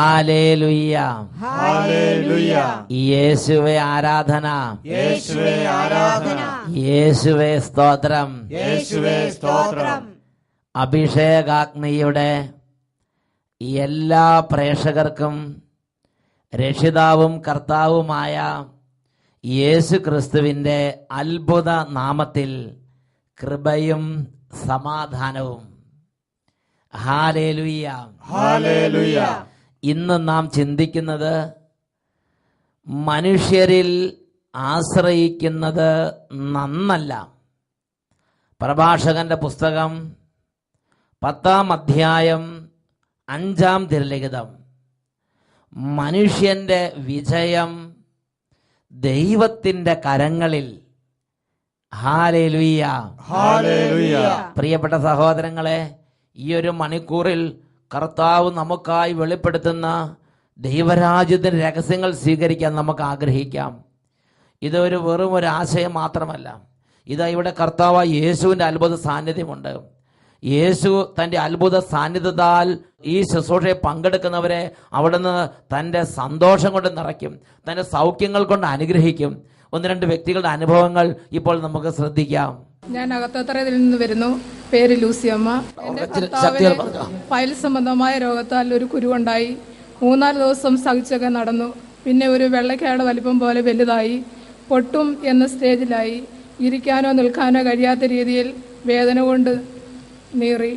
Hallelujah, hallelujah. യേശുവേ ആരാധന, യേശുവേ ആരാധന, യേശുവേ സ്തോത്രം, യേശുവേ സ്തോത്രം. അഭിഷേകാഗ്നിയുടെ എല്ലാ പ്രേക്ഷകർക്കും രക്ഷിതാവും കർത്താവുമായ യേശു ക്രിസ്തുവിൻ്റെ അത്ഭുത നാമത്തിൽ കൃപയും സമാധാനവും. Hallelujah, hallelujah. ഇന്ന് നാം ചിന്തിക്കുന്നത് മനുഷ്യരിൽ ആശ്രയിക്കുന്നത് നന്നല്ല. പ്രഭാഷകന്റെ പുസ്തകം 10-ാം അധ്യായം 5-ാം തിരുലിഖിതം. മനുഷ്യന്റെ വിജയം ദൈവത്തിന്റെ കരങ്ങളിൽ. Hallelujah, hallelujah. പ്രിയപ്പെട്ട സഹോദരങ്ങളെ, ഈ ഒരു മണിക്കൂറിൽ കർത്താവ് നമുക്കായി വെളിപ്പെടുത്തുന്ന ദൈവരാജ്യത്തിന്റെ രഹസ്യങ്ങൾ സ്വീകരിക്കാൻ നമുക്ക് ആഗ്രഹിക്കാം. ഇതൊരു വെറും ഒരു ആശയം മാത്രമല്ല. ഇതാ ഇവിടെ കർത്താവ് യേശുവിൻ്റെ അത്ഭുത സാന്നിധ്യമുണ്ട്. യേശു തൻ്റെ അത്ഭുത സാന്നിധ്യത്താൽ ഈ ശുശ്രൂഷയെ പങ്കെടുക്കുന്നവരെ അവിടുന്ന് തൻ്റെ സന്തോഷം കൊണ്ട് നിറയ്ക്കും, തൻ്റെ സൗഖ്യങ്ങൾ കൊണ്ട് അനുഗ്രഹിക്കും. 1-2 വ്യക്തികളുടെ അനുഭവങ്ങൾ ഇപ്പോൾ നമുക്ക് ശ്രദ്ധിക്കാം. ഞാൻ അകത്തറയിൽ നിന്ന് വരുന്നു. പേര് ലൂസിയമ്മ. എന്റെ ഭർത്താവിന് ഫയൽ സംബന്ധമായ രോഗത്താൽ ഒരു കുരുവുണ്ടായി. 3-4 ദിവസം സഹിച്ചൊക്കെ നടന്നു. പിന്നെ ഒരു വെള്ളക്കാട് വലിപ്പം പോലെ വലുതായി, പൊട്ടും എന്ന സ്റ്റേജിലായി. ഇരിക്കാനോ നിൽക്കാനോ കഴിയാത്ത രീതിയിൽ വേദന കൊണ്ട് നീറി.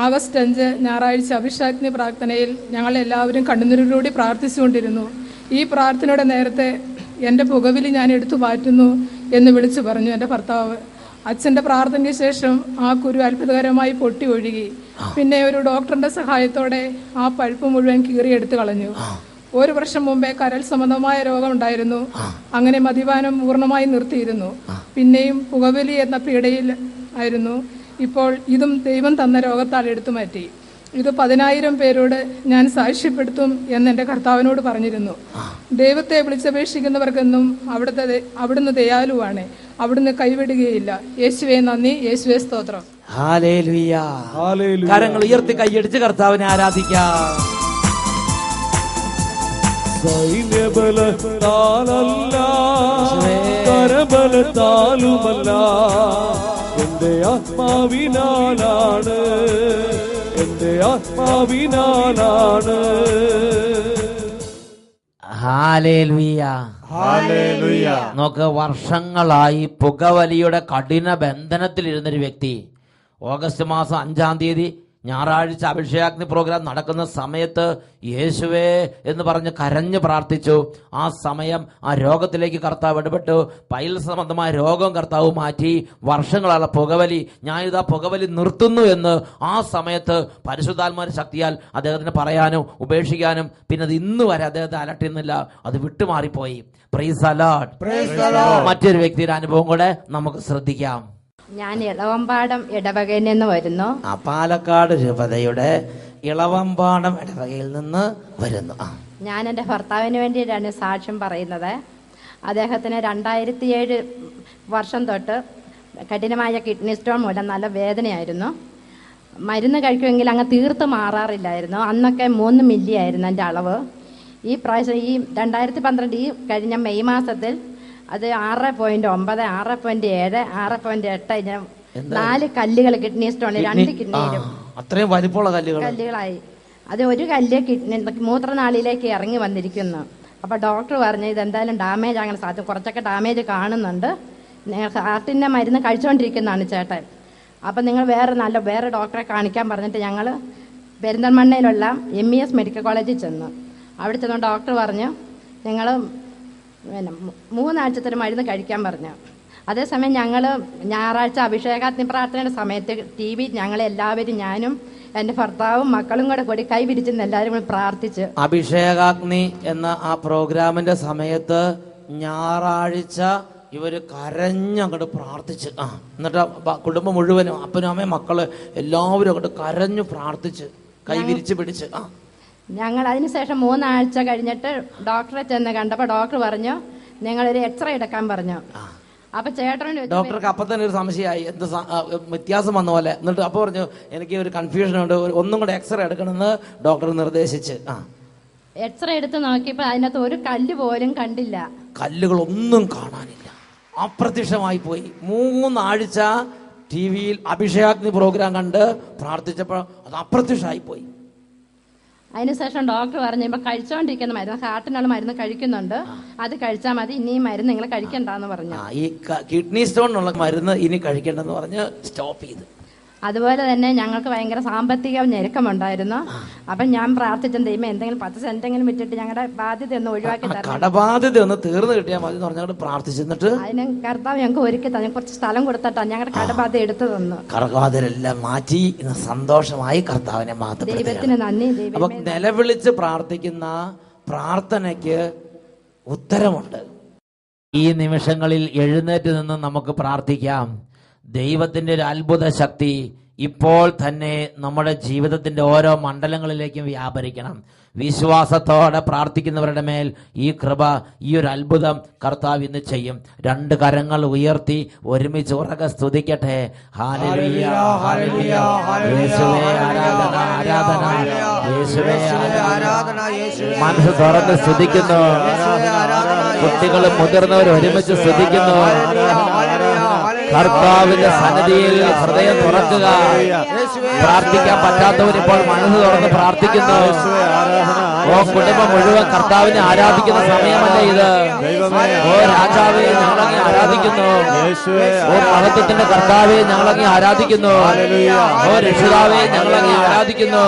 ആഗസ്റ്റ് 5 ഞായറാഴ്ച അഭിഷേകാഗ്നി പ്രാർത്ഥനയിൽ ഞങ്ങളെല്ലാവരും കണ്ണുനീരോടുകൂടി പ്രാർത്ഥിച്ചുകൊണ്ടിരുന്നു. ഈ പ്രാർത്ഥനയുടെ നേരത്തെ എൻ്റെ പുകവലി ഞാൻ എടുത്തു മാറ്റുന്നു എന്ന് വിളിച്ചു പറഞ്ഞു എൻ്റെ ഭർത്താവ്. അച്ഛൻ്റെ പ്രാർത്ഥനയ്ക്ക് ശേഷം ആ കുരു അത്ഭുതകരമായി പൊട്ടി ഒഴുകി. പിന്നെ ഒരു ഡോക്ടറിന്റെ സഹായത്തോടെ ആ പഴുപ്പ് മുഴുവൻ കീറിയെടുത്ത് കളഞ്ഞു. 1 വർഷം മുമ്പേ കരൾ സംബന്ധമായ രോഗം ഉണ്ടായിരുന്നു. അങ്ങനെ മദ്യപാനം പൂർണ്ണമായി നിർത്തിയിരുന്നു. പിന്നെയും പുകവലി എന്ന പീഡയിൽ ആയിരുന്നു. ഇപ്പോൾ ഇതും ദൈവം തന്ന രോഗത്താൽ എടുത്തു മാറ്റി. ഇത് 10,000 പേരോട് ഞാൻ സാക്ഷ്യപ്പെടുത്തും എന്ന് എൻ്റെ കർത്താവിനോട് പറഞ്ഞിരുന്നു. ദൈവത്തെ വിളിച്ചപേക്ഷിക്കുന്നവർക്കെന്നും അവിടുന്ന് ദയാലുവാണ്. അവിടുന്ന് കൈവിടുകയില്ല. യേശുവേ നന്ദി, യേശുവേ സ്തോത്രം. Hallelujah, hallelujah. കരങ്ങൾ ഉയർത്തി കൈയടിച്ച് കർത്താവിനെ ആരാധിക്കാം. സൈന്യബലത്താലല്ല, കരബലത്താലുമല്ല, എന്റെ ആത്മാവിനാലാണ്, എന്റെ ആത്മാവിനാലാണ്. Hallelujah, hallelujah. നോക്ക്, വർഷങ്ങളായി പുകവലിയുടെ കഠിന ബന്ധനത്തിലിരുന്നൊരു വ്യക്തി ഓഗസ്റ്റ് മാസം 5-ാം തീയതി ഞായറാഴ്ച അഭിഷേകാഗ്നി പ്രോഗ്രാം നടക്കുന്ന സമയത്ത് യേശുവേ എന്ന് പറഞ്ഞ് കരഞ്ഞു പ്രാർത്ഥിച്ചു. ആ സമയം ആ രോഗത്തിലേക്ക് കർത്താവ് ഇടപെട്ടു. പൈൽ സംബന്ധമായ രോഗം കർത്താവ് മാറ്റി. വർഷങ്ങളാണ് പുകവലി, ഞാനിതാ പുകവലി നിർത്തുന്നു എന്ന് ആ സമയത്ത് പരിശുദ്ധാത്മാവിന്റെ ശക്തിയാൽ അദ്ദേഹത്തിന് പറയാനും ഉപേക്ഷിക്കാനും പിന്നെ അത് ഇന്ന് വരെ അദ്ദേഹത്തെ അലട്ടുന്നില്ല, അത് വിട്ടുമാറിപ്പോയി. Price the Lord. മറ്റൊരു വ്യക്തിയുടെ അനുഭവം കൂടെ നമുക്ക് ശ്രദ്ധിക്കാം. ഞാൻ ഇളവമ്പാടം ഇടവകയിൽ നിന്ന് വരുന്നു. പാലക്കാട് രൂപതയുടെ ഇളവമ്പാടം ഇടവകയിൽ നിന്ന് വരുന്നു. ഞാൻ എൻ്റെ ഭർത്താവിന് വേണ്ടിയിട്ടാണ് സാക്ഷ്യം പറയുന്നത്. അദ്ദേഹത്തിന് 2007 വർഷം തൊട്ട് കഠിനമായ കിഡ്നി സ്റ്റോൺ മൂലം നല്ല വേദനയായിരുന്നു. മരുന്ന് കഴിക്കുമെങ്കിൽ അങ്ങ് തീർത്ത് മാറാറില്ലായിരുന്നു. അന്നൊക്കെ 3 മില്ലി ആയിരുന്നു എൻ്റെ അളവ്. ഈ പ്രാവശ്യം ഈ 2012 ഈ കഴിഞ്ഞ മെയ് മാസത്തിൽ അത് 6.9, 6.7, 6.8 ഇങ്ങനെ 4 കല്ലുകൾ കിഡ്നി സ്റ്റോണിൽ 2 കിഡ്നിയിലും അത്രയും വലിപ്പമുള്ള കല്ലുകളായി. അത് ഒരു കല്ല് കിഡ്നി മൂത്രനാളിയിലേക്ക് ഇറങ്ങി വന്നിരിക്കുന്നു. അപ്പോൾ ഡോക്ടർ പറഞ്ഞു ഇതെന്തായാലും ഡാമേജ് ആകാൻ സാധ്യത, കുറച്ചൊക്കെ ഡാമേജ് കാണുന്നുണ്ട്, ഹാർട്ടിൻ്റെ മരുന്ന് കഴിച്ചുകൊണ്ടിരിക്കുന്നതാണ് ചേട്ടൻ. അപ്പം നിങ്ങൾ വേറെ ഡോക്ടറെ കാണിക്കാൻ പറഞ്ഞിട്ട് ഞങ്ങൾ പെരിന്തൽമണ്ണയിലുള്ള MES മെഡിക്കൽ കോളേജിൽ ചെന്നു. അവിടെ ചെന്ന് ഡോക്ടർ പറഞ്ഞു നിങ്ങൾ 3 ആഴ്ചത്തെ മരുന്ന് കഴിക്കാൻ പറഞ്ഞു. അതേസമയം ഞങ്ങൾ ഞായറാഴ്ച അഭിഷേകാഗ്നി പ്രാർത്ഥനയുടെ സമയത്ത് TV ഞങ്ങളെല്ലാവരും, ഞാനും എൻ്റെ ഭർത്താവും മക്കളും കൂടി കൈ പിരിച്ചെന്ന് എല്ലാവരും കൂടി പ്രാർത്ഥിച്ച് അഭിഷേകാഗ്നി എന്ന ആ പ്രോഗ്രാമിന്റെ സമയത്ത് ഞായറാഴ്ച ഇവര് കരഞ്ഞങ്ങോട്ട് പ്രാർത്ഥിച്ച് എന്നിട്ട് കുടുംബം മുഴുവനും, അപ്പനും അമ്മയും മക്കള് എല്ലാവരും അങ്ങോട്ട് കരഞ്ഞു പ്രാർത്ഥിച്ച് കൈ വിരിച്ച് പിടിച്ച് ഞങ്ങൾ അതിനുശേഷം 3 ആഴ്ച കഴിഞ്ഞിട്ട് ഡോക്ടറെ ചെന്ന് കണ്ടപ്പോൾ ഡോക്ടർ പറഞ്ഞു നിങ്ങളൊരു എക്സ്റേ എടുക്കാൻ പറഞ്ഞു. അപ്പൊ ചേട്ടനോട് ഡോക്ടർക്ക് അപ്പൊ തന്നെ ഒരു സംശയമായി, എന്ത് വ്യത്യാസം വന്ന പോലെ. എന്നിട്ട് അപ്പൊ പറഞ്ഞു എനിക്ക് ഒരു കൺഫ്യൂഷൻ ഉണ്ട്, ഒന്നും കൂടെ എക്സ്റേ എടുക്കണമെന്ന് ഡോക്ടർ നിർദ്ദേശിച്ച് എക്സ്റേ എടുത്ത് നോക്കിയപ്പോൾ അതിനകത്ത് ഒരു കല്ല് പോലും കണ്ടില്ല. കല്ലുകളൊന്നും കാണാനില്ല, അപ്രത്യക്ഷമായി പോയി. 3 ആഴ്ച ടി വിയിൽ അഭിഷേകാഗ്നി പ്രോഗ്രാം കണ്ട് പ്രാർത്ഥിച്ചപ്പോൾ അത് അപ്രത്യക്ഷമായി പോയി. അതിനുശേഷം ഡോക്ടർ പറഞ്ഞു, ഇപ്പം കഴിച്ചുകൊണ്ടിരിക്കുന്ന മരുന്ന്, ഹാർട്ടിനുള്ള മരുന്ന് കഴിക്കുന്നുണ്ട്, അത് കഴിച്ചാൽ മതി, ഇനി ഈ മരുന്ന് നിങ്ങൾ കഴിക്കണ്ടെന്ന് പറഞ്ഞു. ഈ കിഡ്നി സ്റ്റോണിനുള്ള മരുന്ന് ഇനി കഴിക്കണ്ടെന്ന് പറഞ്ഞ് സ്റ്റോപ്പ് ചെയ്തു. അതുപോലെ തന്നെ ഞങ്ങൾക്ക് ഭയങ്കര സാമ്പത്തിക ഞെരുക്കമുണ്ടായിരുന്നു. അപ്പം ഞാൻ പ്രാർത്ഥിച്ച ദൈവം എന്തെങ്കിലും 10 സെന്റെങ്കിലും വിറ്റിട്ട് ഞങ്ങളുടെ ബാധ്യത ഒന്ന് ഒഴിവാക്കി തരണം, കടബാധ്യത ഒന്ന് തീർന്നു കിട്ടിയാൽ മതി എന്ന് പറഞ്ഞാൽ പ്രാർത്ഥിച്ചിട്ട് അതിന് കർത്താവ് ഞങ്ങൾക്ക് ഒരുക്കി തന്നെ കുറച്ച് സ്ഥലം കൊടുത്തിട്ടാണ് ഞങ്ങളുടെ കടബാധ്യത എടുത്തു തന്നു. കടബാധ്യരെല്ലാം മാറ്റി സന്തോഷമായി കർത്താവിനെ മാത്രം. ദൈവത്തിന് നന്ദി. അപ്പൊ നിലവിളിച്ച് പ്രാർത്ഥിക്കുന്ന പ്രാർത്ഥനയ്ക്ക് ഉത്തരമുണ്ട്. ഈ നിമിഷങ്ങളിൽ എഴുന്നേറ്റ് നിന്ന് നമുക്ക് പ്രാർത്ഥിക്കാം. ദൈവത്തിന്റെ ഒരു അത്ഭുത ശക്തി ഇപ്പോൾ തന്നെ നമ്മുടെ ജീവിതത്തിന്റെ ഓരോ മണ്ഡലങ്ങളിലേക്കും വ്യാപരിക്കണം. വിശ്വാസത്തോടെ പ്രാർത്ഥിക്കുന്നവരുടെ മേൽ ഈ കൃപ, ഈ ഒരു അത്ഭുതം കർത്താവ് ഇന്ന് ചെയ്യും. 2 കരങ്ങൾ ഉയർത്തി ഒരുമിച്ച് ഉറക്കെ സ്തുതിക്കട്ടെ. ഹല്ലേലൂയ, ഹല്ലേലൂയ, യേശുവേ ആരാധന, ആരാധന, യേശുവേ ആരാധന. മനസ്സ് തുറന്ന് സ്തുതിക്കുന്നു. കുട്ടികളും മുതിർന്നവരും ഒരുമിച്ച് സ്തുതിക്കുന്നു. കർത്താവിന്റെ സന്നിധിയിൽ ഹൃദയം തുറക്കുക. പ്രാർത്ഥിക്കാൻ പറ്റാത്തവർ ഇപ്പോൾ മനസ്സ് തുറന്ന് പ്രാർത്ഥിക്കുന്നു. ഓ കുടുംബം മുഴുവൻ കർത്താവിനെ ആരാധിക്കുന്ന സമയമല്ലേ ഇത്? ഓ രാജാവേ, ഞങ്ങളങ്ങ് ആരാധിക്കുന്നു. ഓ മഹത്വത്തിന്റെ കർത്താവെ, ഞങ്ങളങ്ങ് ആരാധിക്കുന്നു. ഓ രക്ഷിതാവേ, ഞങ്ങളങ്ങ് ആരാധിക്കുന്നു.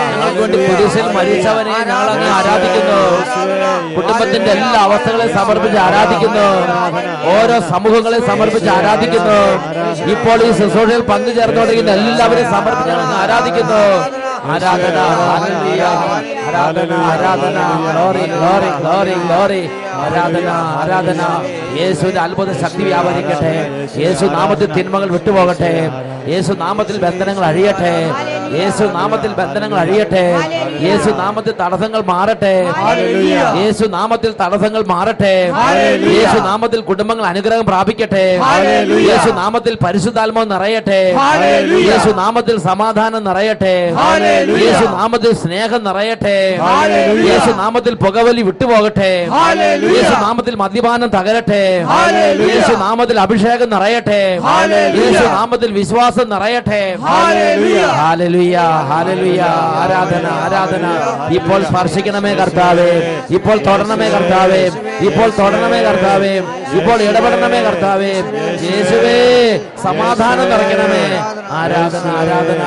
ഞങ്ങൾക്ക് വേണ്ടി കുരിശിൽ മരിച്ചവനെ ഞങ്ങളങ്ങ് ആരാധിക്കുന്നു. കുടുംബത്തിന്റെ എല്ലാ അവസ്ഥകളെ സമർപ്പിച്ച് ആരാധിക്കുന്നു. ഓരോ സമൂഹങ്ങളെ സമർപ്പിച്ച് ആരാധിക്കുന്നു. ഇപ്പോൾ ഈ ശുശ്രൂഷയിൽ പങ്കുചേർന്നുകൊണ്ടിരിക്കുന്ന എല്ലാവരെയും സമർപ്പിച്ച് ഞങ്ങൾ ആരാധിക്കുന്നു. ആരാധന, ഹല്ലേലൂയ, ആരാധന, ആരാധന, ഗ്ലോറി, ഗ്ലോറി, ഗ്ലോറി, ഗ്ലോറി, ആരാധന, ആരാധന. യേശുവിന്റെ അത്ഭുത ശക്തി വ്യാപരിക്കട്ടെ. യേശു നാമത്തിൽ തിന്മകൾ വിട്ടുപോകട്ടെ. യേശു നാമത്തിൽ ബന്ധനങ്ങൾ അഴിയട്ടെ. യേശു നാമത്തിൽ ബന്ധനങ്ങൾ അഴിയട്ടെ. യേശു നാമത്തിൽ തടസ്സങ്ങൾ മാറട്ടെ. യേശു നാമത്തിൽ തടസ്സങ്ങൾ മാറട്ടെ. യേശു നാമത്തിൽ കുടുംബങ്ങൾ അനുഗ്രഹം പ്രാപിക്കട്ടെ. യേശു നാമത്തിൽ പരിശുദ്ധാത്മാവ് നിറയട്ടെ. യേശു നാമത്തിൽ സമാധാനം നിറയട്ടെ. യേശു നാമത്തിൽ സ്നേഹം നിറയട്ടെ. യേശു നാമത്തിൽ പുകവലി വിട്ടുപോകട്ടെ. യേശു നാമത്തിൽ മദ്യപാനം തകരട്ടെ. യേശു നാമത്തിൽ അഭിഷേകം നിറയട്ടെ. യേശു നാമത്തിൽ വിശ്വാസം നിറയട്ടെ. ഹല്ലേലൂയ, ഹല്ലേലൂയ, ആരാധന, ആരാധന. ഇപ്പോൾ സ്പർശിക്കണമേ കർത്താവേ. ഇപ്പോൾ തൊടണമേ കർത്താവേ. ഇപ്പോൾ തൊടണമേ കർത്താവേ. ഇപ്പോൾ ഇടപെടണമേ കർത്താവേ. യേശുവേ, സമാധാനം നിറയ്ക്കണമേ. ആരാധന, ആരാധന.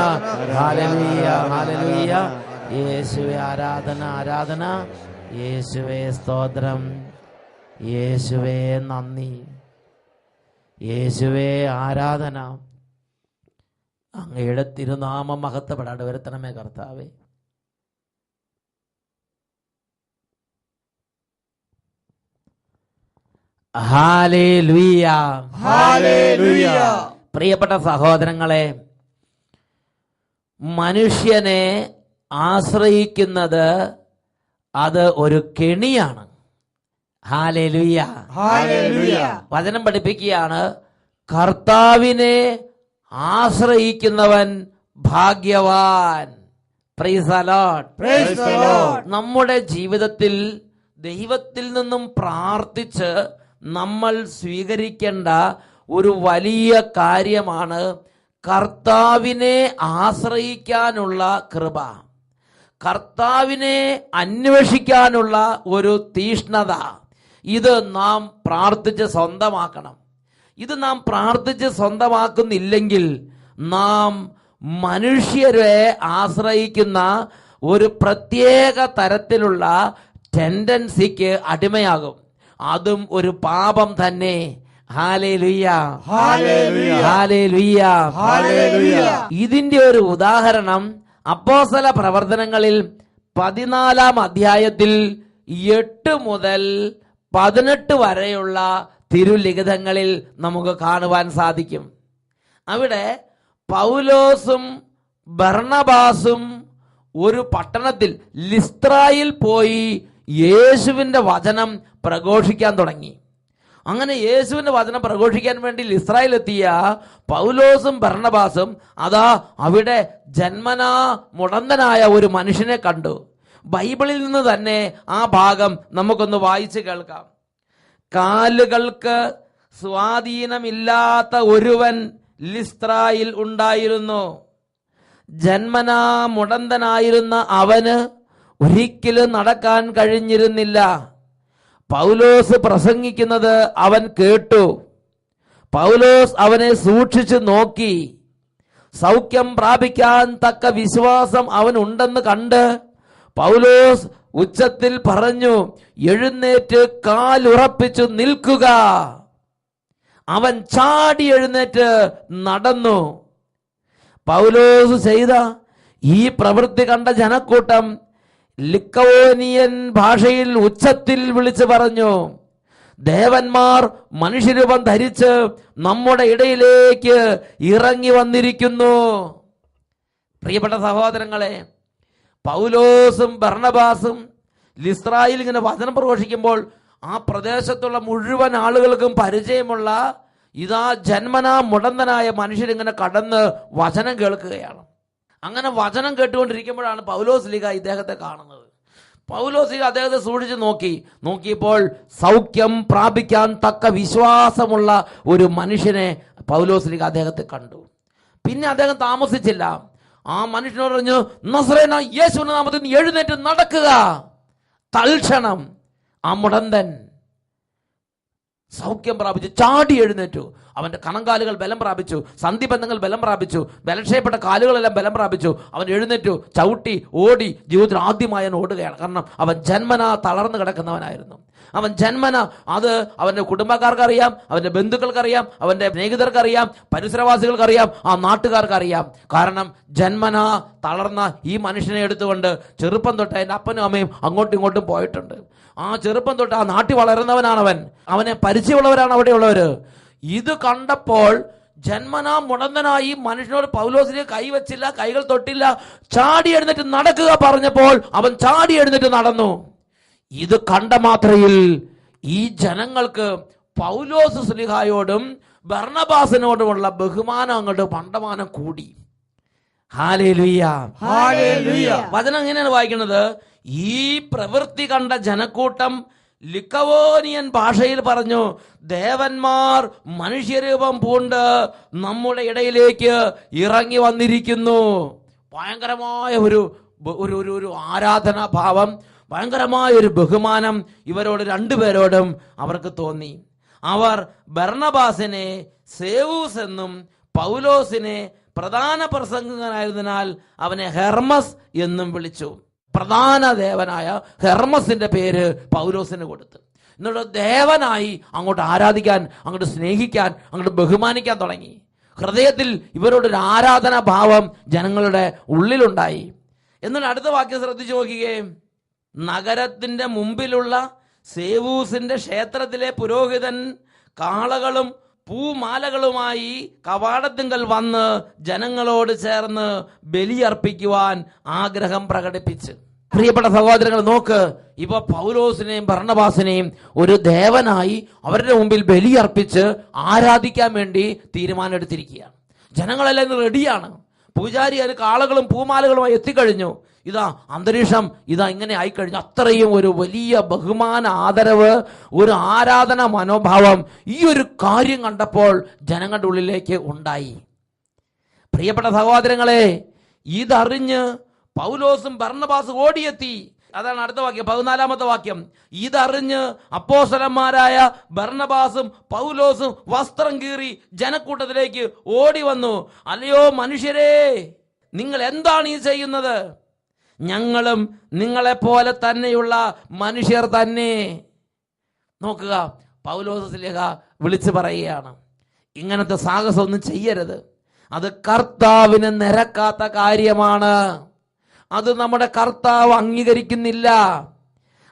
Hallelujah, hallelujah. യേശുവേ ആരാധന, ആരാധന. യേശുവേ സ്തോത്രം. യേശുവേ നന്ദി. യേശുവേ ആരാധന. അങ്ങയുടെ തിരുനാമം മഹത്വപ്പെടാതെ വരുത്തണമേ കർത്താവേ. Hallelujah, hallelujah. പ്രിയപ്പെട്ട സഹോദരങ്ങളെ, മനുഷ്യനെ ആശ്രയിക്കുന്നത് അത് ഒരു കെണിയാണ്. Hallelujah, hallelujah. വചനം പഠിപ്പിക്കുകയാണ്, കർത്താവിനെ ആശ്രയിക്കുന്നവൻ ഭാഗ്യവാൻ. Price the lord, praise the Lord. നമ്മുടെ ജീവിതത്തിൽ ദൈവത്തിൽ നിന്നും പ്രാർത്ഥിച്ച് നമ്മൾ സ്വീകരിക്കേണ്ട ഒരു വലിയ കാര്യമാണ് കർത്താവിനെ ആശ്രയിക്കാനുള്ള കൃപ, കർത്താവിനെ അന്വേഷിക്കാനുള്ള ഒരു തീഷ്ണത. ഇത് നാം പ്രാർത്ഥിച്ച് സ്വന്തമാക്കണം. ഇത് നാം പ്രാർത്ഥിച്ച് സ്വന്തമാക്കുന്നില്ലെങ്കിൽ നാം മനുഷ്യരെ ആശ്രയിക്കുന്ന ഒരു പ്രത്യേക തരത്തിലുള്ള ടെൻഡൻസിക്ക് അടിമയാകും. അതും ഒരു പാപം തന്നെ. Hallelujah, hallelujah, hallelujah, hallelujah. ഇതിന്റെ ഒരു ഉദാഹരണം അപ്പോസ്തല പ്രവർത്തനങ്ങളിൽ 14-ാം അധ്യായത്തിൽ 8 മുതൽ 18 വരെയുള്ള തിരുലിഖിതങ്ങളിൽ നമുക്ക് കാണുവാൻ സാധിക്കും. അവിടെ പൗലോസും ബർണബാസും ഒരു പട്ടണത്തിൽ ലിസ്ത്രായിൽ പോയി യേശുവിന്റെ വചനം പ്രഘോഷിക്കാൻ തുടങ്ങി. അങ്ങനെ യേശുവിന്റെ വചനം പ്രഘോഷിക്കാൻ വേണ്ടി ലിസ്ത്രായിലെത്തിയ പൗലോസും ബർണബാസും അതാ അവിടെ ജന്മനാ മുടന്തനായ ഒരു മനുഷ്യനെ കണ്ടു. ബൈബിളിൽ നിന്ന് തന്നെ ആ ഭാഗം നമുക്കൊന്ന് വായിച്ച് കേൾക്കാം. കാലുകൾക്ക് സ്വാധീനമില്ലാത്ത ഒരുവൻ ലിസ്ത്രായിൽ ഉണ്ടായിരുന്നു. ജന്മനാ മുടന്തനായിരുന്ന അവന് ഒരിക്കലും നടക്കാൻ കഴിഞ്ഞിരുന്നില്ല. പൗലോസ് പ്രസംഗിക്കുന്നത് അവൻ കേട്ടു. പൗലോസ് അവനെ സൂക്ഷിച്ചു നോക്കി. സൗഖ്യം പ്രാപിക്കാൻ തക്ക വിശ്വാസം അവനുണ്ടെന്ന് കണ്ട് പൗലോസ് ഉച്ചത്തിൽ പറഞ്ഞു, എഴുന്നേറ്റ് കാലുറപ്പിച്ചു നിൽക്കുക. അവൻ ചാടി എഴുന്നേറ്റ് നടന്നു. പൗലോസ് ചെയ്ത ഈ പ്രവൃത്തി കണ്ട ജനക്കൂട്ടം ലിക്കവോനിയൻ ഭാഷയിൽ ഉച്ചത്തിൽ വിളിച്ചു പറഞ്ഞു, ദേവന്മാർ മനുഷ്യരൂപം ധരിച്ച് നമ്മുടെ ഇടയിലേക്ക് ഇറങ്ങി വന്നിരിക്കുന്നു. പ്രിയപ്പെട്ട സഹോദരങ്ങളെ, പൗലോസും ബർണബാസും ലിസ്ത്രായിൽ ഇങ്ങനെ വചനം പ്രഘോഷിക്കുമ്പോൾ ആ പ്രദേശത്തുള്ള മുഴുവൻ ആളുകൾക്കും പരിചയമുള്ള ഇതാ ജന്മനാ മുടന്തനായ മനുഷ്യരിങ്ങനെ കടന്ന് വചനം കേൾക്കുകയാണ്. അങ്ങനെ വചനം കേട്ടുകൊണ്ടിരിക്കുമ്പോഴാണ് പൗലോസ് ലീഗ ഇദ്ദേഹത്തെ കാണുന്നത്. പൗലോസ് ലീഗ അദ്ദേഹത്തെ സൂക്ഷിച്ച് നോക്കിയപ്പോൾ സൗഖ്യം പ്രാപിക്കാൻ തക്ക വിശ്വാസമുള്ള ഒരു മനുഷ്യനെ പൗലോസ് ലീഗ അദ്ദേഹത്തെ കണ്ടു. പിന്നെ അദ്ദേഹം താമസിച്ചില്ല. ആ മനുഷ്യനോട് പറഞ്ഞു, നസറേനായ യേശുവിന്റെ നാമത്തിൽ നീ എഴുന്നേറ്റ് നടക്കുക. തൽക്ഷണം ആ മുടന്തൻ സൗഖ്യം പ്രാപിച്ചു, ചാടി എഴുന്നേറ്റു. അവന്റെ കണങ്കാലുകൾ ബലം പ്രാപിച്ചു, സന്ധിബന്ധങ്ങൾ ബലം പ്രാപിച്ചു, ബലക്ഷയപ്പെട്ട കാലുകളെല്ലാം ബലം പ്രാപിച്ചു. അവൻ എഴുന്നേറ്റു, ചവിട്ടി, ഓടി. ജീവിതത്തിൽ ആദ്യമായി അവൻ ഓടുകയാണ്. കാരണം അവൻ ജന്മനാ തളർന്നു കിടക്കുന്നവനായിരുന്നു. അവൻ ജന്മന, അത് അവന്റെ കുടുംബക്കാർക്കറിയാം, അവന്റെ ബന്ധുക്കൾക്കറിയാം, അവന്റെ സ്നേഹിതർക്കറിയാം, പരിസരവാസികൾക്കറിയാം, ആ നാട്ടുകാർക്കറിയാം. കാരണം ജന്മന തളർന്ന ഈ മനുഷ്യനെ എടുത്തുകൊണ്ട് ചെറുപ്പം തൊട്ട് അതിൻ്റെ അപ്പനും അമ്മയും അങ്ങോട്ടും ഇങ്ങോട്ടും പോയിട്ടുണ്ട്. ആ ചെറുപ്പം തൊട്ട് ആ നാട്ടിൽ വളരുന്നവനാണവൻ. അവനെ പരിചയമുള്ളവരാണ് അവിടെയുള്ളവര്. ഇത് കണ്ടപ്പോൾ ജന്മനാ മുടന്തനായി മനുഷ്യനോട് പൗലോസിനെ കൈവച്ചില്ല, കൈകൾ തൊട്ടില്ല, ചാടി എഴുന്നേറ്റ് നടക്കുക പറഞ്ഞപ്പോൾ അവൻ ചാടി എഴുന്നേറ്റ് നടന്നു. ഇത് കണ്ട മാത്രയിൽ ഈ ജനങ്ങൾക്ക് പൗലോസ് ശ്ലീഹായോടും ബർണബാസിനോടുമുള്ള ബഹുമാനം അങ്ങോട്ട് പണ്ടമാനം കൂടി. Hallelujah, hallelujah. വചനം എങ്ങനെയാണ് വായിക്കുന്നത്? ഈ പ്രവൃത്തി കണ്ട ജനക്കൂട്ടം ലിക്കവോനിയൻ ഭാഷയിൽ പറഞ്ഞു, ദേവന്മാർ മനുഷ്യരൂപം പൂണ്ട് നമ്മുടെ ഇടയിലേക്ക് ഇറങ്ങി വന്നിരിക്കുന്നു. ഭയങ്കരമായ ഒരു ആരാധനാഭാവം, ഭയങ്കരമായ ഒരു ബഹുമാനം ഇവരോട് രണ്ടുപേരോടും അവർക്ക് തോന്നി. അവർ ബർണബാസിനെ സേവൂസ് എന്നും പൗലോസിനെ പ്രധാന പ്രസംഗകനായതിനാൽ അവനെ ഹെർമസ് എന്നും വിളിച്ചു. പ്രധാന ദേവനായ ഹെർമസിന്റെ പേര് പൗലോസിന് കൊടുത്തു. എന്നിട്ട് ദേവനായി അങ്ങോട്ട് ആരാധിക്കാൻ, അങ്ങോട്ട് സ്നേഹിക്കാൻ, അങ്ങോട്ട് ബഹുമാനിക്കാൻ തുടങ്ങി. ഹൃദയത്തിൽ ഇവരോടൊരു ആരാധനാ ഭാവം ജനങ്ങളുടെ ഉള്ളിലുണ്ടായി. എന്നിട്ട് അടുത്ത വാക്യം ശ്രദ്ധിച്ചു നോക്കുകയും, നഗരത്തിന്റെ മുമ്പിലുള്ള സേവൂസിന്റെ ക്ഷേത്രത്തിലെ പുരോഹിതൻ കാളകളും പൂമാലകളുമായി കവാടത്തിങ്കൽ വന്ന് ജനങ്ങളോട് ചേർന്ന് ബലിയർപ്പിക്കുവാൻ ആഗ്രഹം പ്രകടിപ്പിച്ചു. പ്രിയപ്പെട്ട സഹോദരങ്ങൾ, നോക്ക്, ഇപ്പൊ പൗലോസിനെയും ബർണബാസിനെയും ഒരു ദേവനായി അവരുടെ മുമ്പിൽ ബലിയർപ്പിച്ച് ആരാധിക്കാൻ വേണ്ടി തീരുമാനമെടുത്തിരിക്കുകയാണ്. ജനങ്ങളെല്ലാം റെഡിയാണ്. പൂജാരി അതിന് കാളകളും പൂമാലകളുമായി എത്തിക്കഴിഞ്ഞു. ഇതാ അന്തരീക്ഷം ഇങ്ങനെ ആയിക്കഴിഞ്ഞു. അത്രയും ഒരു വലിയ ബഹുമാന, ആദരവ്, ഒരു ആരാധന മനോഭാവം ഈ ഒരു കാര്യം കണ്ടപ്പോൾ ജനങ്ങളുടെ ഉള്ളിലേക്ക് ഉണ്ടായി. പ്രിയപ്പെട്ട സഹോദരങ്ങളെ, ഇതറിഞ്ഞ് പൗലോസും ബർണബാസും ഓടിയെത്തി. അതാണ് അടുത്ത വാക്യം, 14-ാമത്തെ വാക്യം. ഇതറിഞ്ഞ് അപ്പോസ്തലന്മാരായ ബർണബാസും പൗലോസും വസ്ത്രം കീറി ജനക്കൂട്ടത്തിലേക്ക് ഓടി വന്നു. അല്ലയോ മനുഷ്യരെ, നിങ്ങൾ എന്താണ് ഈ ചെയ്യുന്നത്? ഞങ്ങളും നിങ്ങളെപ്പോലെ തന്നെയുള്ള മനുഷ്യർ തന്നെ. നോക്കുക, പൗലോസ് ശ്ലീഹ വിളിച്ചു പറയുകയാണ്, ഇങ്ങനത്തെ സാഹസമൊന്നും ചെയ്യരുത്. അത് കർത്താവിന് നിരക്കാത്ത കാര്യമാണ്. അത് നമ്മുടെ കർത്താവ് അംഗീകരിക്കുന്നില്ല.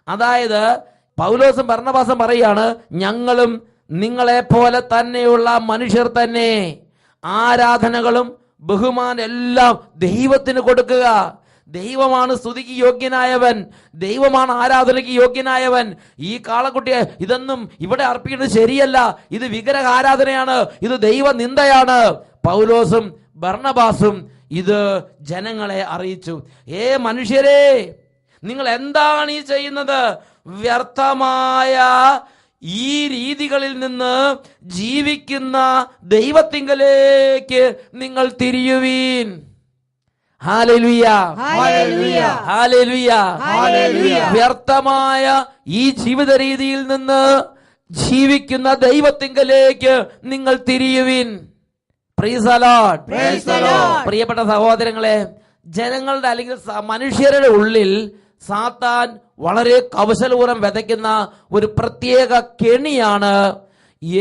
അതായത് പൗലോസും ബർണബാസും പറയാണ്, ഞങ്ങളും നിങ്ങളെപ്പോലെ തന്നെയുള്ള മനുഷ്യർ തന്നെ. ആരാധനകളും ബഹുമാനം എല്ലാം ദൈവത്തിന് കൊടുക്കുക. ദൈവമാണ് സ്തുതിക്ക് യോഗ്യനായവൻ, ദൈവമാണ് ആരാധനയ്ക്ക് യോഗ്യനായവൻ. ഈ കാളക്കുട്ടിയെ ഇതൊന്നും ഇവിടെ അർപ്പിക്കുന്നത് ശരിയല്ല. ഇത് വിഗ്രഹ ആരാധനയാണ്, ഇത് ദൈവ നിന്ദയാണ്. പൗലോസും ബർണബാസും ഇത് ജനങ്ങളെ അറിയിച്ചു. മനുഷ്യരെ, നിങ്ങൾ എന്താണ് ഈ ചെയ്യുന്നത്? വ്യർത്ഥമായ ഈ രീതികളിൽ നിന്ന് ജീവിക്കുന്ന ദൈവത്തിങ്കലേക്ക് നിങ്ങൾ തിരിയുവീൻ. Hallelujah, hallelujah, hallelujah, hallelujah. വ്യർത്ഥമായ ഈ ജീവിത രീതിയിൽ നിന്ന് ജീവിക്കുന്ന ദൈവത്തിങ്കലേക്ക് നിങ്ങൾ തിരിയുവിൻ. Praise the lord. Praise the lord. പ്രിയപ്പെട്ട സഹോദരങ്ങളെ, ജനങ്ങളുടെ അല്ലെങ്കിൽ മനുഷ്യരുടെ ഉള്ളിൽ സാത്താൻ വളരെ കൗശലപൂർവ്വം വിതയ്ക്കുന്ന ഒരു പ്രത്യേക കെണിയാണ്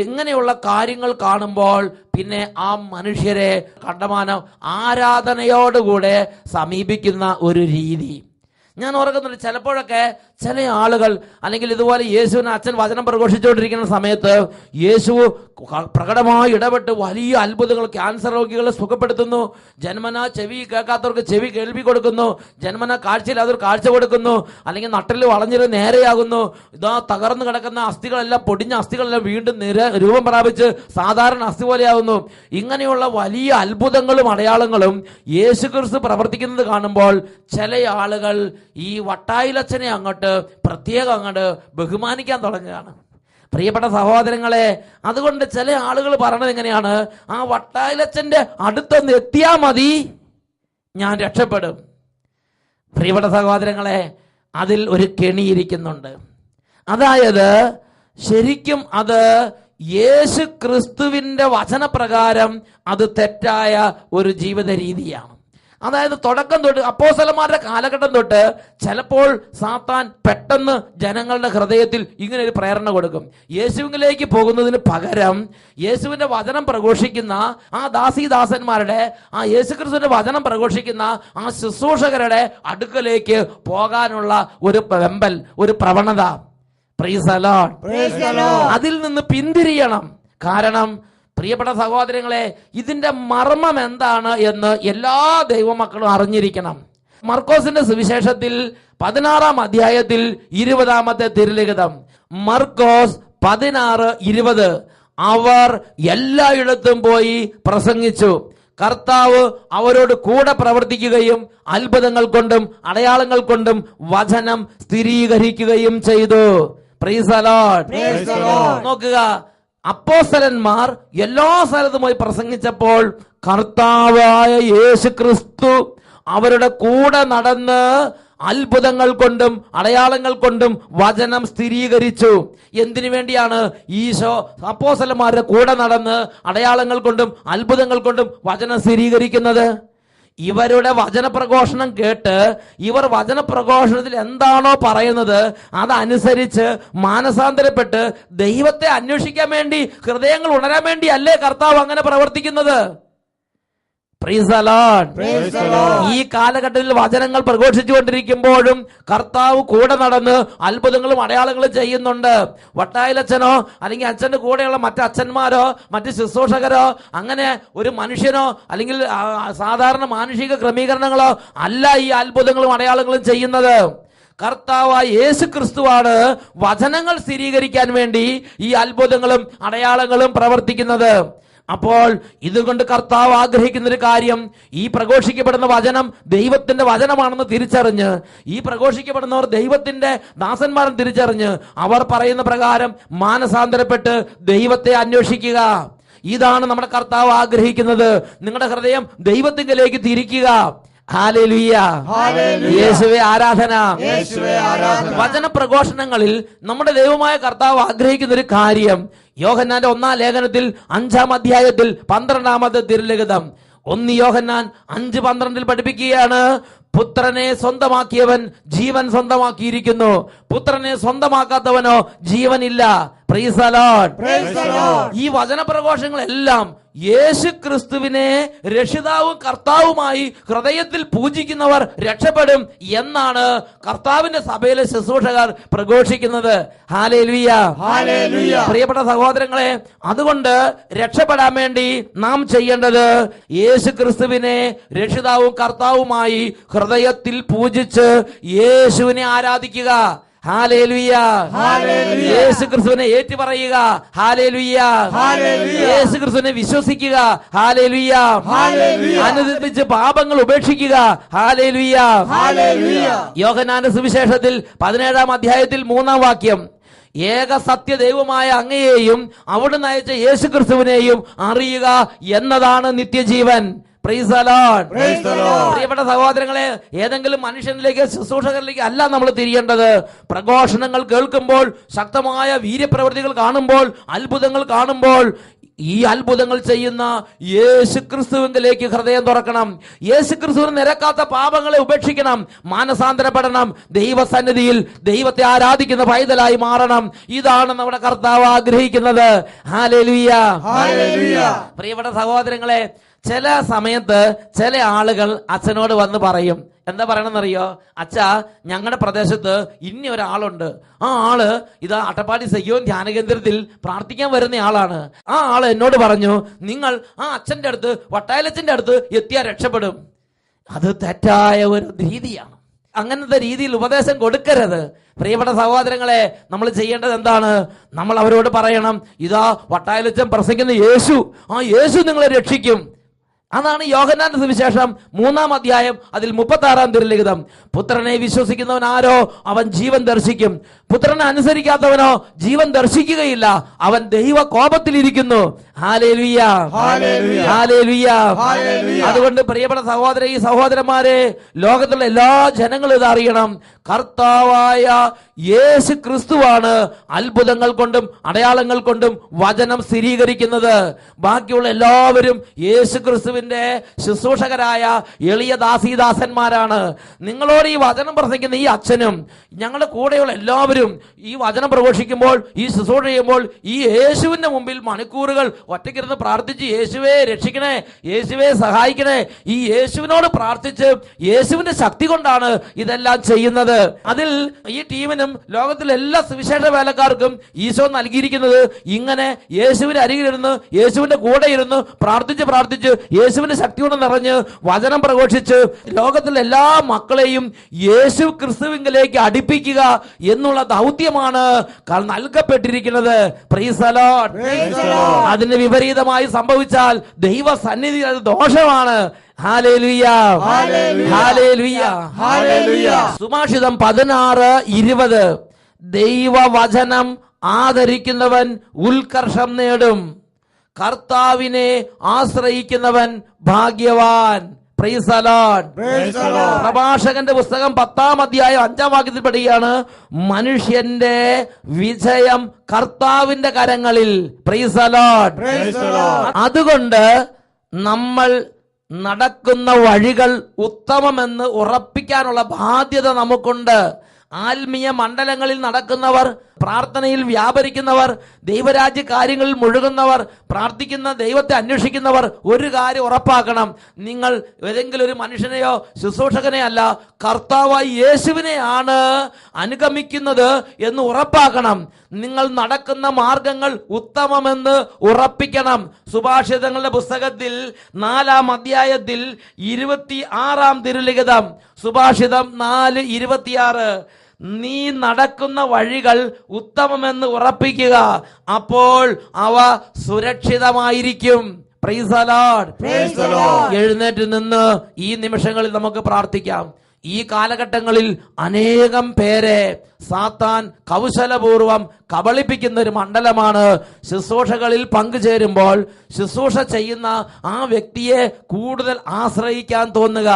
എങ്ങനെയുള്ള കാര്യങ്ങൾ കാണുമ്പോൾ പിന്നെ ആ മനുഷ്യരെ കണ്ടമാനം ആരാധനയോടുകൂടെ സമീപിക്കുന്ന ഒരു രീതി. ഞാൻ ഓർക്കുന്നുണ്ട്, ചിലപ്പോഴൊക്കെ ചില ആളുകൾ അല്ലെങ്കിൽ ഇതുപോലെ യേശുവിന് അച്ഛൻ വചനം പ്രഘോഷിച്ചുകൊണ്ടിരിക്കുന്ന സമയത്ത് യേശു പ്രകടമായി ഇടപെട്ട് വലിയ അത്ഭുതങ്ങൾ, ക്യാൻസർ രോഗികളെ സുഖപ്പെടുത്തുന്നു, ജന്മന ചെവി കേൾക്കാത്തവർക്ക് ചെവി കേൾവി കൊടുക്കുന്നു, ജന്മന കാഴ്ചയില്ലാത്തവർക്ക് കാഴ്ച കൊടുക്കുന്നു, അല്ലെങ്കിൽ നട്ടല് വളഞ്ഞിട്ട് നേരെയാകുന്നു, ഇതാ തകർന്നു കിടക്കുന്ന അസ്ഥികളെല്ലാം പൊടിഞ്ഞ അസ്ഥികളെല്ലാം വീണ്ടും രൂപം പ്രാപിച്ച് സാധാരണ അസ്ഥി പോലെയാകുന്നു. ഇങ്ങനെയുള്ള വലിയ അത്ഭുതങ്ങളും അടയാളങ്ങളും യേശുക്രിസ്തു പ്രവർത്തിക്കുന്നത് കാണുമ്പോൾ ചില ആളുകൾ ഈ വട്ടായിലച്ഛനെ അങ്ങോട്ട് ബഹുമാനിക്കാൻ തുടങ്ങുകയാണ്. പ്രിയപ്പെട്ട സഹോദരങ്ങളെ, അതുകൊണ്ട് ചില ആളുകൾ പറയണത് എങ്ങനെയാണ്, ആ വട്ടായിലച്ഛന്റെ അടുത്തൊന്ന് എത്തിയാ മതി, ഞാൻ രക്ഷപ്പെടും. പ്രിയപ്പെട്ട സഹോദരങ്ങളെ, അതിൽ ഒരു കെണിയിരിക്കുന്നുണ്ട്. അതായത് ശരിക്കും അത് യേശു ക്രിസ്തുവിന്റെ വചനപ്രകാരം അത് തെറ്റായ ഒരു ജീവിത രീതിയാണ്. അതായത് തുടക്കം തൊട്ട് അപ്പോസ്തലന്മാരുടെ കാലഘട്ടം തൊട്ട് ചിലപ്പോൾ സാത്താൻ പെട്ടെന്ന് ജനങ്ങളുടെ ഹൃദയത്തിൽ ഇങ്ങനെ ഒരു പ്രേരണ കൊടുക്കും. യേശുവിലേക്ക് പോകുന്നതിന് പകരം യേശുവിന്റെ വചനം പ്രഘോഷിക്കുന്ന ആ ദാസീദാസന്മാരുടെ, ആ യേശുക്രിസ്തുവിന്റെ വചനം പ്രഘോഷിക്കുന്ന ആ ശുശ്രൂഷകരുടെ അടുക്കലേക്ക് പോകാനുള്ള ഒരു വെമ്പൽ, ഒരു പ്രവണത. Price the lord. Praise the Lord. അതിൽ നിന്ന് പിന്തിരിയണം. കാരണം പ്രിയപ്പെട്ട സഹോദരങ്ങളെ, ഇതിന്റെ മർമ്മം എന്താണ് എന്ന് എല്ലാ ദൈവമക്കളും അറിഞ്ഞിരിക്കണം. മർക്കോസിന്റെ സുവിശേഷത്തിൽ 16-ാം അധ്യായത്തിൽ 20-ാമത്തെ തിരുലിഖിതം, മർക്കോസ് 16:20, അവർ എല്ലായിടത്തും പോയി പ്രസംഗിച്ചു, കർത്താവ് അവരോട് കൂടെ പ്രവർത്തിക്കുകയും അത്ഭുതങ്ങൾ കൊണ്ടും അടയാളങ്ങൾ കൊണ്ടും വചനം സ്ഥിരീകരിക്കുകയും ചെയ്തു. Price the lord. Praise the Lord. നോക്കുക, അപ്പോസ്തലന്മാർ എല്ലാ സ്ഥലത്തും പോയി പ്രസംഗിച്ചപ്പോൾ കർത്താവായ യേശു ക്രിസ്തു അവരുടെ കൂടെ നടന്ന് അത്ഭുതങ്ങൾ കൊണ്ടും അടയാളങ്ങൾ കൊണ്ടും വചനം സ്ഥിരീകരിച്ചു. എന്തിനു വേണ്ടിയാണ് ഈശോ അപ്പോസ്തലന്മാരുടെ കൂടെ നടന്ന് അടയാളങ്ങൾ കൊണ്ടും അത്ഭുതങ്ങൾ കൊണ്ടും വചനം സ്ഥിരീകരിക്കുന്നത്? ഇവരുടെ വചനപ്രഘോഷണം കേട്ട് ഇവർ വചനപ്രഘോഷണത്തിൽ എന്താണോ പറയുന്നത് അതനുസരിച്ച് മാനസാന്തരപ്പെട്ട് ദൈവത്തെ അന്വേഷിക്കാൻ വേണ്ടി, ഹൃദയങ്ങൾ ഉണരാൻ വേണ്ടി അല്ലേ കർത്താവ് അങ്ങനെ പ്രവർത്തിക്കുന്നത്? Price the lord. Praise the lord. ഈ കാലഘട്ടത്തിൽ വചനങ്ങൾ പ്രഘോഷിച്ചുകൊണ്ടിരിക്കുമ്പോഴും കർത്താവ് കൂടെ നടന്ന് അത്ഭുതങ്ങളും അടയാളങ്ങളും ചെയ്യുന്നുണ്ട്. വട്ടായിലച്ഛനോ അല്ലെങ്കിൽ അച്ഛന്റെ കൂടെയുള്ള മറ്റ് അച്ഛന്മാരോ മറ്റ് ശുശ്രൂഷകരോ അങ്ങനെ ഒരു മനുഷ്യനോ അല്ലെങ്കിൽ സാധാരണ മാനുഷിക ക്രമീകരണങ്ങളോ അല്ല ഈ അത്ഭുതങ്ങളും അടയാളങ്ങളും ചെയ്യുന്നത്. കർത്താവായ യേശു ക്രിസ്തുവാണ് വചനങ്ങൾ സ്ഥിരീകരിക്കാൻ വേണ്ടി ഈ അത്ഭുതങ്ങളും അടയാളങ്ങളും പ്രവർത്തിക്കുന്നത്. അപ്പോൾ ഇതുകൊണ്ട് കർത്താവ് ആഗ്രഹിക്കുന്ന ഒരു കാര്യം, ഈ പ്രഘോഷിക്കപ്പെടുന്ന വചനം ദൈവത്തിന്റെ വചനമാണെന്ന് തിരിച്ചറിഞ്ഞ്, ഈ പ്രഘോഷിക്കപ്പെടുന്നവർ ദൈവത്തിന്റെ ദാസന്മാരെന്ന് തിരിച്ചറിഞ്ഞ് അവർ പറയുന്ന പ്രകാരം മാനസാന്തരപ്പെട്ട് ദൈവത്തെ അന്വേഷിക്കുക. ഇതാണ് നമ്മുടെ കർത്താവ് ആഗ്രഹിക്കുന്നത്. നിങ്ങളുടെ ഹൃദയം ദൈവത്തിങ്കലേക്ക് തിരിക്കുക. ഹല്ലേലൂയ. ഹല്ലേലൂയ. യേശുവേ ആരാധന. യേശുവേ ആരാധന. വചന പ്രഘോഷണങ്ങളിൽ നമ്മുടെ ദൈവമായ കർത്താവ് ആഗ്രഹിക്കുന്ന ഒരു കാര്യം, യോഹന്നാന്റെ 1-ാം ലേഖനത്തിൽ 5-ാം അധ്യായത്തിൽ 12-ാമത്തെ തിരുലിഖിതം 1 യോഹന്നാൻ 5:12 പഠിപ്പിക്കുകയാണ്, പുത്രനെ സ്വന്തമാക്കിയവൻ ജീവൻ സ്വന്തമാക്കിയിരിക്കുന്നു, പുത്രനെ സ്വന്തമാക്കാത്തവനോ ജീവനില്ല. Praise the lord. Praise the lord. ഈ വചനപ്രഘോഷങ്ങളെല്ലാം യേശു ക്രിസ്തുവിനെ രക്ഷിതാവും കർത്താവുമായി ഹൃദയത്തിൽ പൂജിക്കുന്നവർ രക്ഷപ്പെടും എന്നാണ് കർത്താവിന്റെ സഭയിലെ ശുശ്രൂഷകർ പ്രഘോഷിക്കുന്നത്. ഹല്ലേലൂയ. ഹല്ലേലൂയ. പ്രിയപ്പെട്ട സഹോദരങ്ങളെ, അതുകൊണ്ട് രക്ഷപ്പെടാൻ വേണ്ടി നാം ചെയ്യേണ്ടത് യേശു ക്രിസ്തുവിനെ രക്ഷിതാവും കർത്താവുമായി ഹൃദയത്തിൽ പൂജിച്ച് യേശുവിനെ ആരാധിക്കുക. ഹല്ലേലൂയ. ഹല്ലേലൂയ. യേശു ക്രിസ്തുവിനെ ഏറ്റു പറയുക. ഹല്ലേലൂയ. ഹല്ലേലൂയ. യേശു ക്രിസ്തുവിനെ വിശ്വസിക്കുക. ഹല്ലേലൂയ. ഹല്ലേലൂയ. അനുദപിച്ച് പാപങ്ങൾ ഉപേക്ഷിക്കുക. ഹല്ലേലൂയ. ഹല്ലേലൂയ. യോഹന്നാന്റെ സുവിശേഷത്തിൽ 17-ാം അധ്യായത്തിൽ 3-ാം വാക്യം, ഏക സത്യ ദൈവമായ അങ്ങയെയും അവിടുന്ന് അയച്ച യേശു ക്രിസ്തുവിനെയും അറിയുക എന്നതാണ് നിത്യജീവൻ. Praise the Lord. Praise the Lord. പ്രിയപ്പെട്ട സഹോദരങ്ങളെ, ഏതെങ്കിലും മനുഷ്യനിലേക്ക് ശുശ്രൂഷകരിലേക്ക് അല്ല നമ്മൾ തിരിയേണ്ടത്. പ്രഘോഷണങ്ങൾ കേൾക്കുമ്പോൾ, ശക്തമായ വീര്യപ്രവൃത്തികൾ കാണുമ്പോൾ, അത്ഭുതങ്ങൾ കാണുമ്പോൾ ഈ അത്ഭുതങ്ങൾ ചെയ്യുന്ന യേശു ക്രിസ്തുവിലേക്ക് ഹൃദയം തുറക്കണം. യേശു ക്രിസ്തുവിന് നിരക്കാത്ത പാപങ്ങളെ ഉപേക്ഷിക്കണം. മാനസാന്തരപ്പെടണം. ദൈവസന്നിധിയിൽ ദൈവത്തെ ആരാധിക്കുന്ന പൈതലായി മാറണം. ഇതാണ് നമ്മുടെ കർത്താവ് ആഗ്രഹിക്കുന്നത്. ഹല്ലേലൂയ. ഹല്ലേലൂയ. പ്രിയപ്പെട്ട സഹോദരങ്ങളെ, ചില സമയത്ത് ചില ആളുകൾ അച്ഛനോട് വന്ന് പറയും, എന്താ പറയണമെന്നറിയോ? അച്ഛാ, ഞങ്ങളുടെ പ്രദേശത്ത് ഇനി ഒരാളുണ്ട്. ആ ആള് ഇതാ അട്ടപ്പാടി സയ്യോൻ ധ്യാനകേന്ദ്രത്തിൽ പ്രാർത്ഥിക്കാൻ വരുന്ന ആളാണ്. ആ ആള് എന്നോട് പറഞ്ഞു, നിങ്ങൾ ആ അച്ഛന്റെ അടുത്ത്, വട്ടായലച്ചന്റെ അടുത്ത് എത്തിയാൽ രക്ഷപ്പെടും. അത് തെറ്റായ ഒരു രീതിയാണ്. അങ്ങനത്തെ രീതിയിൽ ഉപദേശം കൊടുക്കരുത്. പ്രിയപ്പെട്ട സഹോദരങ്ങളെ, നമ്മൾ ചെയ്യേണ്ടത് എന്താണ്? നമ്മൾ അവരോട് പറയണം, ഇതാ വട്ടായലച്ചൻ പ്രസംഗിക്കുന്ന യേശു, ആ യേശു നിങ്ങളെ രക്ഷിക്കും. അതാണ് യോഹന്നാന്റെ സുവിശേഷം 3-ാം അധ്യായം അതിൽ 36-ാം തിരുലിഖിതം. പുത്രനെ വിശ്വസിക്കുന്നവൻ ആരോ അവൻ ജീവൻ ദർശിക്കും, പുത്രനെ അനുസരിക്കാത്തവനോ ജീവൻ ദർശിക്കുകയില്ല, അവൻ ദൈവ കോപത്തിലിരിക്കുന്നു. ഹല്ലേലൂയ. ഹല്ലേലൂയ. ഹല്ലേലൂയ. ഹല്ലേലൂയ. അതുകൊണ്ട് പ്രിയപ്പെട്ട സഹോദരന്മാരെ, ലോകത്തുള്ള എല്ലാ ജനങ്ങളും ഇത് അറിയണം. കർത്താവായ യേശു ക്രിസ്തുവാണ് അത്ഭുതങ്ങൾ കൊണ്ടും അടയാളങ്ങൾ കൊണ്ടും വചനം സ്ഥിരീകരിക്കുന്നത്. ബാക്കിയുള്ള എല്ലാവരും യേശു ക്രിസ്തുവിന്റെ ശുശ്രൂഷകരായ എളിയ ദാസീദാസന്മാരാണ്. നിങ്ങളോട് ഈ വചനം പ്രസംഗിക്കുന്ന ഈ അച്ഛനും ഞങ്ങളുടെ കൂടെയുള്ള എല്ലാവരും ഈ വചനം പ്രഘോഷിക്കുമ്പോൾ, ഈ ശുശ്രൂഷ ചെയ്യുമ്പോൾ, ഈ യേശുവിന്റെ മുമ്പിൽ മണിക്കൂറുകൾ ഒറ്റയ്ക്കിരുന്ന് പ്രാർത്ഥിച്ച് യേശുവേ രക്ഷിക്കണേ, യേശുവേ സഹായിക്കണേ, ഈ യേശുവിനോട് പ്രാർത്ഥിച്ച് യേശുവിന്റെ ശക്തി കൊണ്ടാണ് ഇതെല്ലാം ചെയ്യുന്നത്. അതിൽ ഈ ടീമിനും ലോകത്തിലെ എല്ലാ സുവിശേഷ വേലക്കാർക്കും ഈശോ നൽകിയിരിക്കുന്നത് ഇങ്ങനെ യേശുവിന്റെ അരികിലിരുന്ന് യേശുവിന്റെ കൂടെ ഇരുന്ന് പ്രാർത്ഥിച്ച് പ്രാർത്ഥിച്ച് യേശുവിന്റെ ശക്തിയോടെ നിറഞ്ഞ് വചനം പ്രഘോഷിച്ച് ലോകത്തിലെ എല്ലാ മക്കളെയും യേശു ക്രിസ്തുവിലേക്ക് അടുപ്പിക്കുക എന്നുള്ള ദൗത്യമാണ് നൽകപ്പെട്ടിരിക്കുന്നത്. Praise the lord. Praise the Lord. അതിന് വിപരീതമായി സംഭവിച്ചാൽ ദൈവ സന്നിധി അത് ദോഷമാണ്. ഹല്ലേലൂയ. ഹല്ലേലൂയ. ഹല്ലേലൂയ. ഹല്ലേലൂയ. സുഭാഷിതം 16:20, ദൈവവചനം ആദരിക്കുന്നവൻ ഉത്കർഷം നേടും, കർത്താവിനെ ആശ്രയിക്കുന്നവൻ ഭാഗ്യവാൻ. Price the lord. Praise the Lord. പ്രഭാഷകന്റെ പുസ്തകം 10-ാം അധ്യായം 5-ാം വാക്യത്തിൽ പഠിക്കുകയാണ്, മനുഷ്യന്റെ വിജയം കർത്താവിന്റെ കരങ്ങളിൽ. Price the lord. Praise the Lord. അതുകൊണ്ട് നമ്മൾ നടക്കുന്ന വഴികൾ ഉത്തമമെന്ന് ഉറപ്പിക്കാനുള്ള ബാധ്യത നമുക്കുണ്ട്. ആത്മീയ മണ്ഡലങ്ങളിൽ നടക്കുന്നവർ, പ്രാർത്ഥനയിൽ വ്യാപരിക്കുന്നവർ, ദൈവരാജ്യ കാര്യങ്ങളിൽ മുഴുകുന്നവർ, പ്രാർത്ഥിക്കുന്ന ദൈവത്തെ അന്വേഷിക്കുന്നവർ ഒരു കാര്യം ഉറപ്പാക്കണം, നിങ്ങൾ ഏതെങ്കിലും ഒരു മനുഷ്യനെയോ ശുശ്രൂഷകനെയോ അല്ല, കർത്താവായി യേശുവിനെയാണ് അനുഗമിക്കുന്നത് എന്ന് ഉറപ്പാക്കണം. നിങ്ങൾ നടക്കുന്ന മാർഗങ്ങൾ ഉത്തമമെന്ന് ഉറപ്പിക്കണം. സുഭാഷിതങ്ങളുടെ പുസ്തകത്തിൽ 4-ാം അധ്യായത്തിൽ 26-ാം തിരുലിഖിതം, സുഭാഷിതം 4:26, നീ നടക്കുന്ന വഴികൾ ഉത്തമമെന്ന് ഉറപ്പിക്കുക, അപ്പോൾ അവ സുരക്ഷിതമായിരിക്കും. Praise the lord. Praise the Lord. എഴുന്നേറ്റ് നിന്ന് ഈ നിമിഷങ്ങളിൽ നമുക്ക് പ്രാർത്ഥിക്കാം. ഈ കാലഘട്ടങ്ങളിൽ അനേകം പേരെ സാത്താൻ കൗശലപൂർവം കബളിപ്പിക്കുന്ന ഒരു മണ്ഡലമാണ്. ശുശ്രൂഷകളിൽ പങ്കുചേരുമ്പോൾ ശുശ്രൂഷ ചെയ്യുന്ന ആ വ്യക്തിയെ കൂടുതൽ ആശ്രയിക്കാൻ തോന്നുക.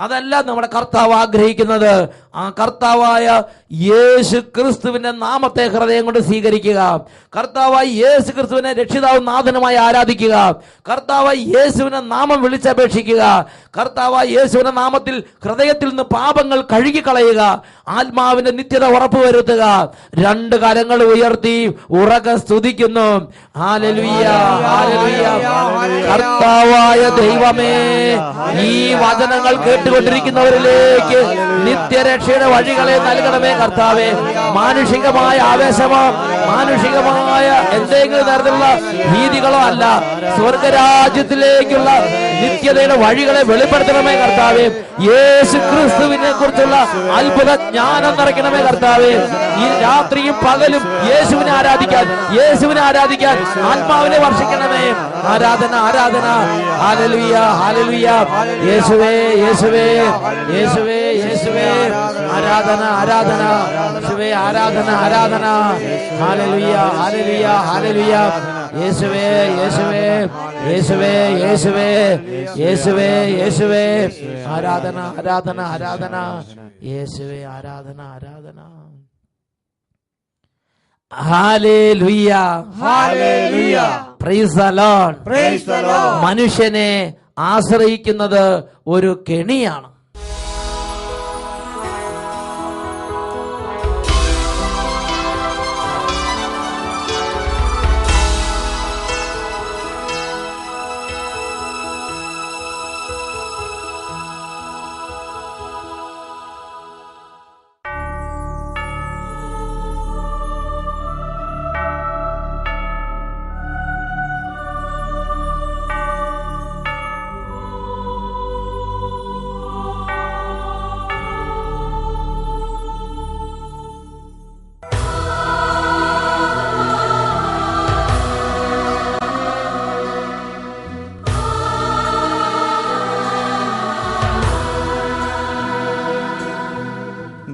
അതല്ല നമ്മുടെ കർത്താവ് ആഗ്രഹിക്കുന്നത്. ആ കർത്താവായ യേശു ക്രിസ്തുവിന്റെ നാമത്തെ ഹൃദയം കൊണ്ട് സ്വീകരിക്കുക. കർത്താവായ യേശു ക്രിസ്തുവിനെ രക്ഷിതാവും നാഥനുമായി ആരാധിക്കുക. കർത്താവായ യേശുവിനെ നാമം വിളിച്ചപേക്ഷിക്കുക. കർത്താവായ യേശുവിന്റെ നാമത്തിൽ ഹൃദയത്തിൽ നിന്ന് പാപങ്ങൾ കഴുകിക്കളയുക. ആത്മാവിന്റെ നിത്യത ഉറപ്പുവരുത്തുക. 2 കരങ്ങൾ ഉയർത്തി ഉറക്കെ സ്തുതിക്കുന്നു. Hallelujah, hallelujah. കർത്താവായ ദൈവമേ, ഈ വചനങ്ങൾ കേട്ടുകൊണ്ടിരിക്കുന്നവരിലേക്ക് നിത്യരക്ഷയുടെ വഴികളെ നൽകണമേ കർത്താവേ. മാനുഷികമായ ആവേശമോ മാനുഷികമായ എന്തെങ്കിലും തരത്തിലുള്ള രീതികളോ അല്ല. സ്വർഗരാജ്യത്തിലേക്കുള്ള നിത്യതയുടെ വഴികളെ വെളിപ്പെടുത്തണമേ കർത്താവേ. യേശു ക്രിസ്തുവിനെ കുറിച്ചുള്ള അത്ഭുത ജ്ഞാനം നിറയ്ക്കണമേ കർത്താവേ. ഈ രാത്രിയും പകലും യേശുവിനെ ആരാധിക്കാൻ ആത്മാവിനെ വർഷിക്കണമേ. ആരാധന ആരാധന. Hallelujah hallelujah. യേശുവേ യേശുവേ യേശുവേ യേശുവേ. ആരാധന ആരാധന. യേശുവേ ആരാധന ആരാധന. Hallelujah hallelujah hallelujah. യേശുവേ യേശുവേ യേശുവേ യേശുവേ യേശുവേ യേശുവേ. ആരാധന ആരാധന ആരാധന. യേശുവേ ആരാധന ആരാധന. Hallelujah hallelujah. Price the lord. Praise the Lord. മനുഷ്യനെ ആശ്രയിക്കുന്നത് ഒരു കെണിയാണ്.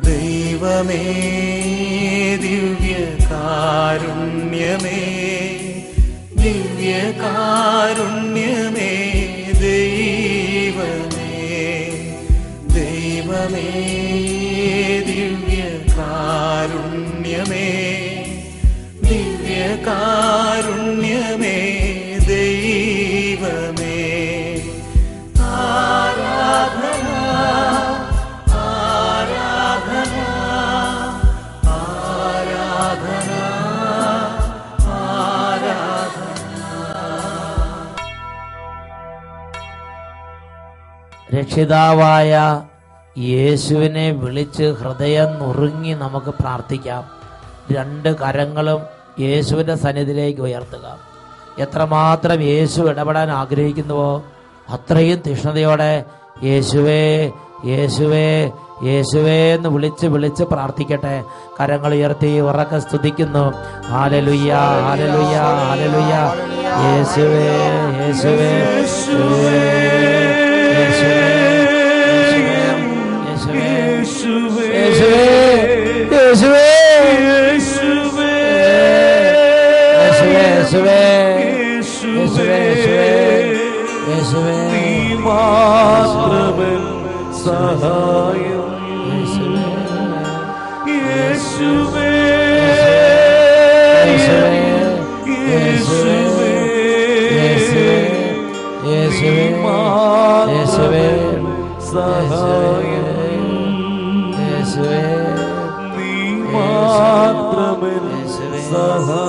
ദൈവമേ ദിവ്യകാരുണ്യമേ ദിവ്യകാരുണ്യമേ ദൈവമേ ദൈവമേ ദിവ്യകാരുണ്യമേ ദിവ്യകാരുണ്യമേ ദൈവമേ. ആരാധന ആരാധന ആരാധന ആരാധന. രക്ഷിതാവായ യേശുവിനെ വിളിച്ച് ഹൃദയം നുറുങ്ങി നമുക്ക് പ്രാർത്ഥിക്കാം. രണ്ട് കരങ്ങളും യേശുവിൻ്റെ സന്നിധിയിലേക്ക് ഉയർത്തുക. എത്രമാത്രം യേശു ഇടപെടാൻ ആഗ്രഹിക്കുന്നുവോ അത്രയും തീഷ്ണതയോടെ യേശുവേ യേശുവേ യേശുവേ എന്ന് വിളിച്ച് വിളിച്ച് പ്രാർത്ഥിക്കട്ടെ. കരങ്ങൾ ഉയർത്തി ഉറക്കെ സ്തുതിക്കുന്നു. Hallelujah hallelujah hallelujah. യേശുവേ യേശുവേ യേശുവേ യേശുവേ യേശുവേ യേശുവേ യേശുവേ യേശുവേ യേശുവേ യേശുവേ. നീ മാത്രമൻ സഹായം യേശുവേ യേശുവേ യേശുവേ യേശുവേ യേശുവേ സഹായം യേശുവേ നീ മാത്രമൻ സഹായം.